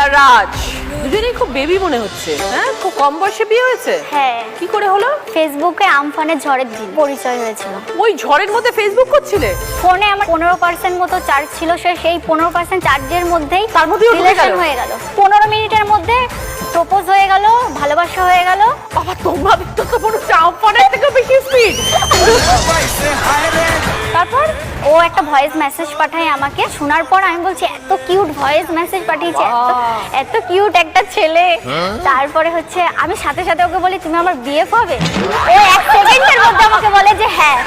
আর রাজ দুজনেই খুব বেবি মনে হচ্ছে। হ্যাঁ, খুব কম বয়সে বিয়ে হয়েছে। হ্যাঁ। কি করে হলো? ফেসবুকে আমফানের ঝড়ের দিন পরিচয় হয়েছিল। ওই ঝড়ের মধ্যে ফেসবুক করছিলে? ফোনে আমার 15% মতো চার্জ ছিল, সেই 15% চার্জের মধ্যেই তার মধ্যেই রিলেশন হয়ে গেল। 15 মিনিটের মধ্যে প্রপোজ হয়ে গেল, ভালোবাসা হয়ে গেল। বাবা, তোমাদের তো মনে হচ্ছে আমফানের থেকে বেশি স্পিড। তারপর ও একটা ভয়েস মেসেজ পাঠায় আমাকে। শোনার পর আমি বলছি এত কিউট ভয়েস মেসেজ পাঠিয়েছে, এত কিউট একটা ছেলে। তারপরে হচ্ছে আমি সাথে সাথে ওকে বলি তুমি আমার বিএফ হবে। ও 1 সেকেন্ডের মধ্যে আমাকে বলে যে হ্যাঁ।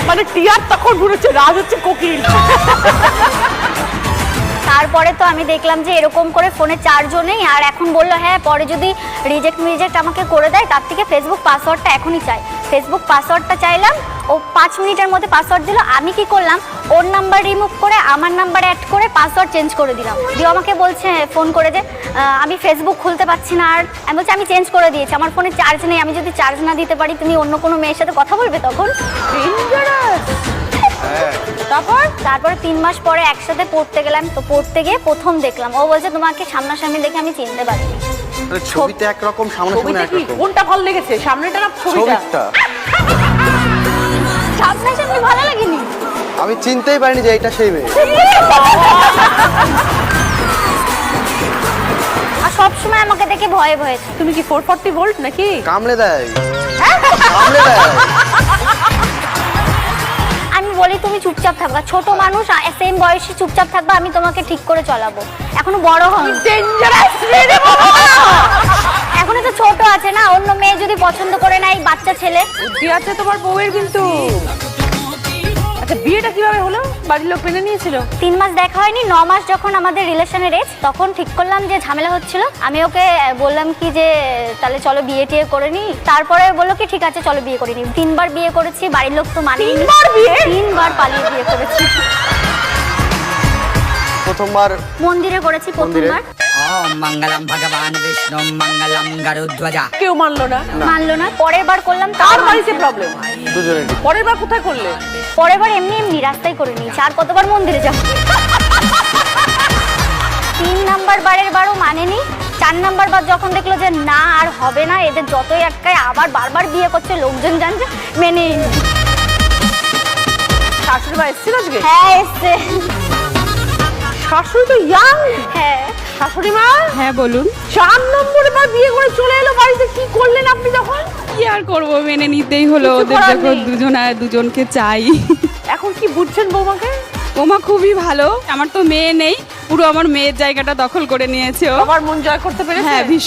মানে টিয়ার তখন ঘুরেছে, রাজ হচ্ছে কোকিল। তারপরে তো আমি দেখলাম যে এরকম করে ফোনে চার্জও নেই। আর এখন বললো হ্যাঁ পরে যদি রিজেক্ট আমাকে করে দেয়, তার থেকে ফেসবুক পাসওয়ার্ডটা এখনই চাই। ফেসবুক পাসওয়ার্ডটা চাইলাম, ও 5 মিনিটের মধ্যে পাসওয়ার্ড দিল। আমি কি করলাম, ওর নাম্বার রিমুভ করে আমার নাম্বার অ্যাড করে পাসওয়ার্ড চেঞ্জ করে দিলাম। দিয়ে আমাকে বলছে ফোন করে যে আমি ফেসবুক খুলতে পারছি না। আর আমি বলছি আমি চেঞ্জ করে দিয়েছি, আমার ফোনে চার্জ নেই, আমি যদি চার্জ না দিতে পারি তুমি অন্য কোনো মেয়ের সাথে কথা বলবে তখন। তারপরে 3 মাস পরে একসাথে পড়তে গেলাম। তো পড়তে গিয়ে প্রথম দেখলাম, ও বলছে তোমাকে সামনাসামনি দেখে আমি চিনতে পারিনি। ছবিতে একরকম, সামনাসামনি একরকম। কোনটা ভালো লেগেছে, সামনেটা না ছবিটা? সামনাসামনি ভালো লাগেনি, আমি চিনতেই পারিনি যে এটা সেই মেয়ে। আর সবসময় আমাকে দেখে ভয়ে ভয়ে থাকে। তুমি কি 440 ভোল্ট নাকি? কামড়ে দেয়, কামড়ে দেয়। আমি বলি তুমি চুপচাপ থাকবা, ছোট মানুষ সেম বয়সে চুপচাপ থাকবা, আমি তোমাকে ঠিক করে চলাবো। এখনো বড় হন, এখনো তো ছোট আছে না, অন্য মেয়ে যদি পছন্দ করে না, এই বাচ্চা ছেলে। বুদ্ধি আছে তোমার বউয়ের কিন্তু। আচ্ছা, বিয়েটা কিভাবে হলো? বাড়ির লোক মেনে নিয়েছিল? 3 মাস দেখা হয়নি, 9 মাস যখন আমাদের রিলেশনের এজ, তখন ঠিক করলাম যে ঝামেলা হচ্ছিল। আমি ওকে বললাম কি যে তাহলে চলো বিয়ে টিয়ে করে নি। তারপরে বললো কি ঠিক আছে চলো বিয়ে করে নি। 3 বার বিয়ে করেছি, বাড়ির লোক তো মানেনি। 3 বার পালিয়ে বিয়ে করেছি। প্রথমবার মন্দিরে করেছি, প্রথমবার। ওম মঙ্গলম ভগবান বিষ্ণু মঙ্গলম গরুধ্বজা। কেউ মানলো না? মানলো না। পরের বার করলাম, তার বাড়িতে প্রবলেম। দুজনেরই। পরের বার কোথায় করলে? পরের বার এমনি এমনি রাস্তায় করে নিয়েছি। আর কতবার মন্দিরে যাবো? 3 নাম্বার বারের বারও মানেনি। 4 নাম্বার বার যখন দেখলো যে না আর হবে না, এদের যতই আটকায় আবার বারবার বিয়ে করছে, লোকজন জানছে, মেনেই নি। শাশুড়ি মা এসেছিল আজকে? হ্যাঁ এসছে। শাশুড়ি তো ইয়াং। হ্যাঁ। শাশুড়ি মা? হ্যাঁ বলুন। 4 নম্বরে বার বিয়ে করে চলে এলো বাড়িতে, কি করলেন আপনি তখন? কি আর করবো, মেনে নিতেই হলো। কিছু ওদের করার যখন নেই। দুজনকে চাই। এখন কি বুঝছেন বৌমাকে? ওমা খুবই ভালো। আমার তো মেয়ে নেই, পুরো আমার মেয়ের জায়গাটা দখল করে নিয়েছে ও। আমার মন জয় করতে পেরেছে? হ্যাঁ, ভীষণ।